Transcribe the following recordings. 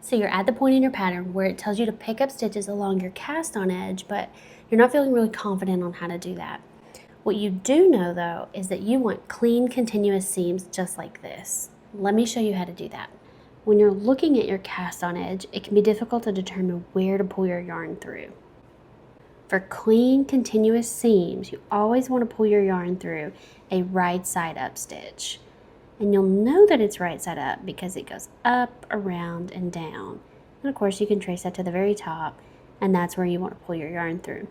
So you're at the point in your pattern where it tells you to pick up stitches along your cast on edge, but you're not feeling really confident on how to do that. What you do know though is that you want clean, continuous seams just like this. Let me show you how to do that. When you're looking at your cast on edge, it can be difficult to determine where to pull your yarn through. For clean, continuous seams, you always want to pull your yarn through a right side up stitch. And you'll know that it's right side up because it goes up, around, and down. And of course you can trace that to the very top, and that's where you want to pull your yarn through.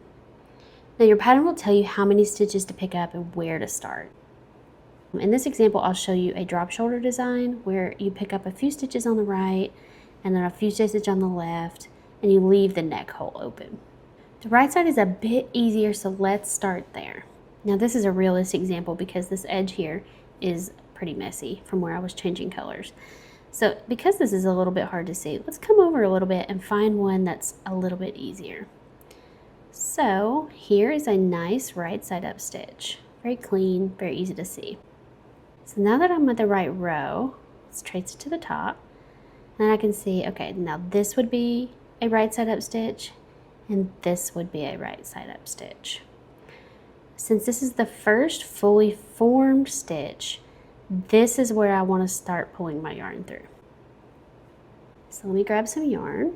Now your pattern will tell you how many stitches to pick up and where to start. In this example, I'll show you a drop shoulder design where you pick up a few stitches on the right and then a few stitches on the left, and you leave the neck hole open. The right side is a bit easier, so let's start there. Now this is a realistic example because this edge here is pretty messy from where I was changing colors. So because this is a little bit hard to see, let's come over a little bit and find one that's a little bit easier. So here is a nice right side up stitch. Very clean, very easy to see. So now that I'm at the right row, let's trace it to the top. And I can see, okay, now this would be a right side up stitch and this would be a right side up stitch. Since this is the first fully formed stitch, this is where I want to start pulling my yarn through. So let me grab some yarn.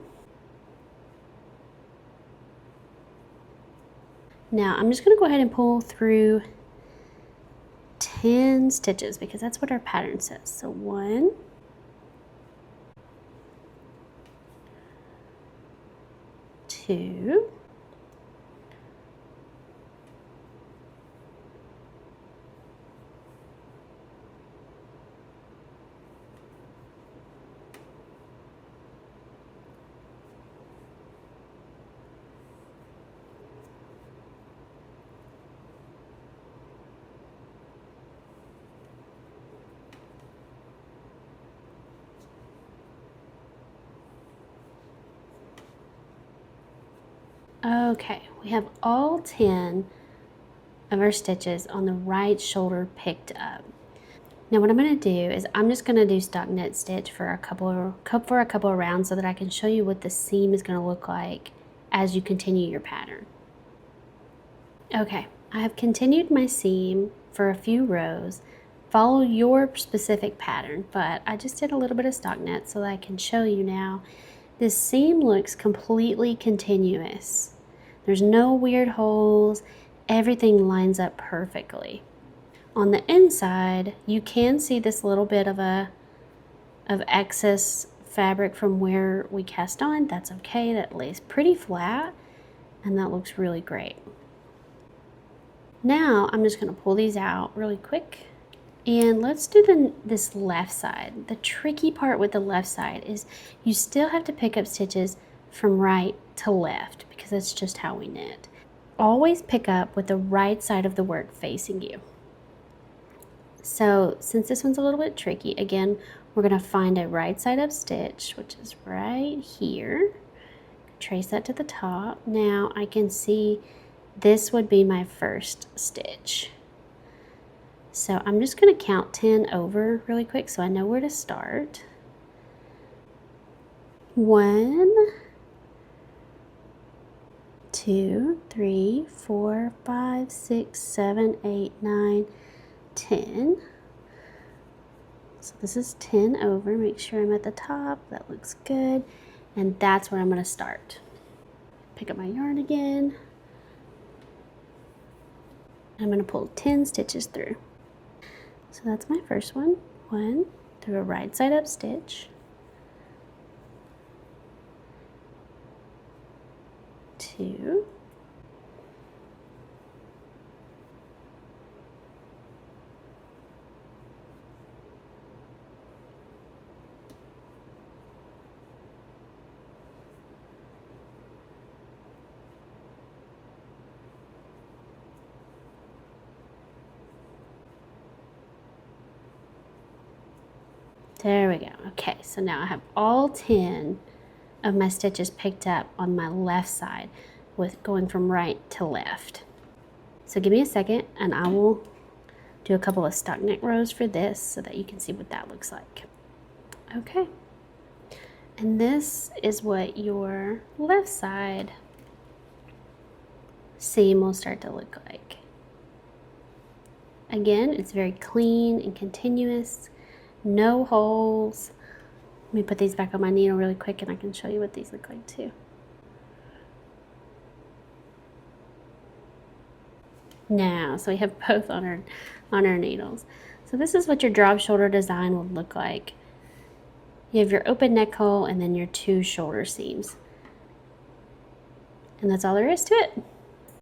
Now I'm just going to go ahead and pull through 10 stitches because that's what our pattern says. So 1, 2, Okay, we have all 10 of our stitches on the right shoulder picked up. Now what I'm going to do is I'm just going to do stockinette stitch for a couple of rounds so that I can show you what the seam is going to look like as you continue your pattern. Okay, I have continued my seam for a few rows. Follow your specific pattern, but I just did a little bit of stockinette so that I can show you now. This seam looks completely continuous. There's no weird holes. Everything lines up perfectly. On the inside, you can see this little bit of excess fabric from where we cast on. That's okay. That lays pretty flat, and that looks really great. Now I'm just going to pull these out really quick. And let's do this left side. The tricky part with the left side is you still have to pick up stitches from right to left because that's just how we knit. Always pick up with the right side of the work facing you. So since this one's a little bit tricky, again, we're going to find a right side up stitch, which is right here. Trace that to the top. Now I can see this would be my first stitch. So I'm just going to count 10 over really quick so I know where to start. 1, 2, 3, 4, 5, 6, 7, 8, 9, 10. So this is 10 over. Make sure I'm at the top. That looks good. And that's where I'm going to start. Pick up my yarn again. I'm going to pull 10 stitches through. So that's my first one. 1, through a right side up stitch. 2. 3. There we go. Okay, so now I have all 10 of my stitches picked up on my left side with going from right to left. So give me a second and I will do a couple of stockinette rows for this so that you can see what that looks like. Okay, And this is what your left side seam will start to look like. Again, it's very clean and continuous, no holes. Let me put these back on my needle really quick and I can show you what these look like too. Now, so we have both on our needles. So this is what your drop shoulder design will look like. You have your open neck hole and then your 2 shoulder seams. And that's all there is to it.